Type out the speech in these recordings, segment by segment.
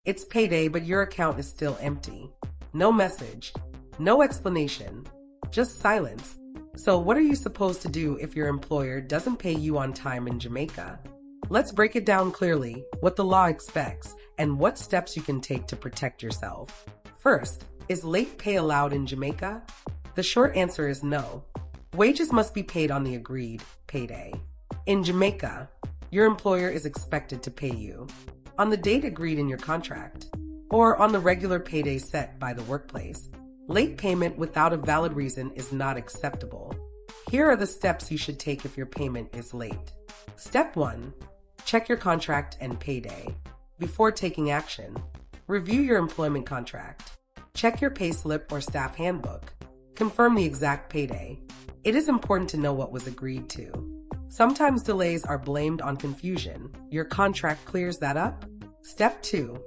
It's payday, but your account is still empty. No message, no explanation, just silence. So what are you supposed to do if your employer doesn't pay you on time in Jamaica? Let's break it down clearly, what the law expects, and what steps you can take to protect yourself. First, is late pay allowed in Jamaica? The short answer is no. Wages must be paid on the agreed payday. In Jamaica, your employer is expected to pay you on the date agreed in your contract, or on the regular payday set by the workplace. Late payment without a valid reason is not acceptable. Here are the steps you should take if your payment is late. Step 1. Check your contract and payday. Before taking action, review your employment contract. Check your payslip or staff handbook. Confirm the exact payday. It is important to know what was agreed to. Sometimes delays are blamed on confusion. Your contract clears that up. Step 2.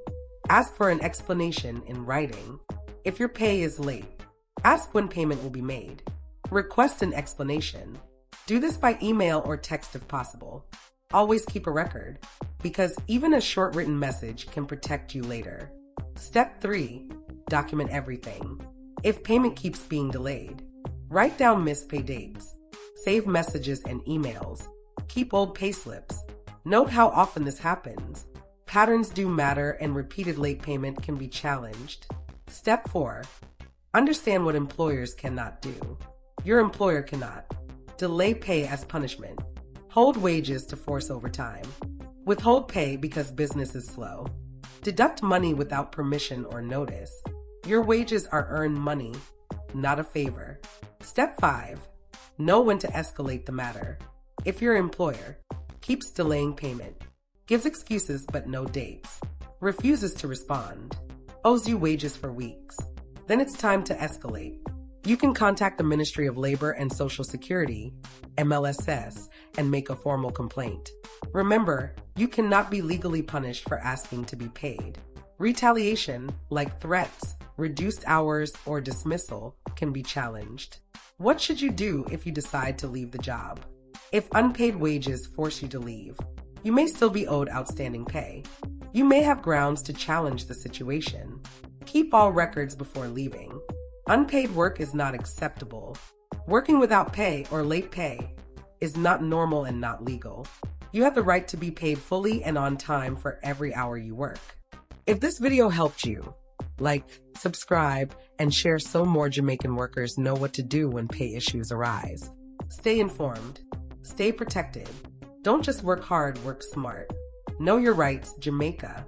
Ask for an explanation in writing. If your pay is late, ask when payment will be made. Request an explanation. Do this by email or text if possible. Always keep a record, because even a short written message can protect you later. Step 3. Document everything. If payment keeps being delayed, write down missed pay dates. Save messages and emails. Keep old payslips. Note how often this happens. Patterns do matter, and repeated late payment can be challenged. Step 4. Understand what employers cannot do. Your employer cannot delay pay as punishment, hold wages to force overtime, withhold pay because business is slow, deduct money without permission or notice. Your wages are earned money, not a favor. Step 5. Know when to escalate the matter. If your employer keeps delaying payment, gives excuses but no dates, refuses to respond, owes you wages for weeks, then it's time to escalate. You can contact the Ministry of Labor and Social Security, MLSS, and make a formal complaint. Remember, you cannot be legally punished for asking to be paid. Retaliation, like threats, reduced hours, or dismissal, can be challenged. What should you do if you decide to leave the job? If unpaid wages force you to leave, you may still be owed outstanding pay. You may have grounds to challenge the situation. Keep all records before leaving. Unpaid work is not acceptable. Working without pay or late pay is not normal and not legal. You have the right to be paid fully and on time for every hour you work. If this video helped you, like, subscribe, and share so more Jamaican workers know what to do when pay issues arise. Stay informed. Stay protected. Don't just work hard, work smart. Know your rights, Jamaica.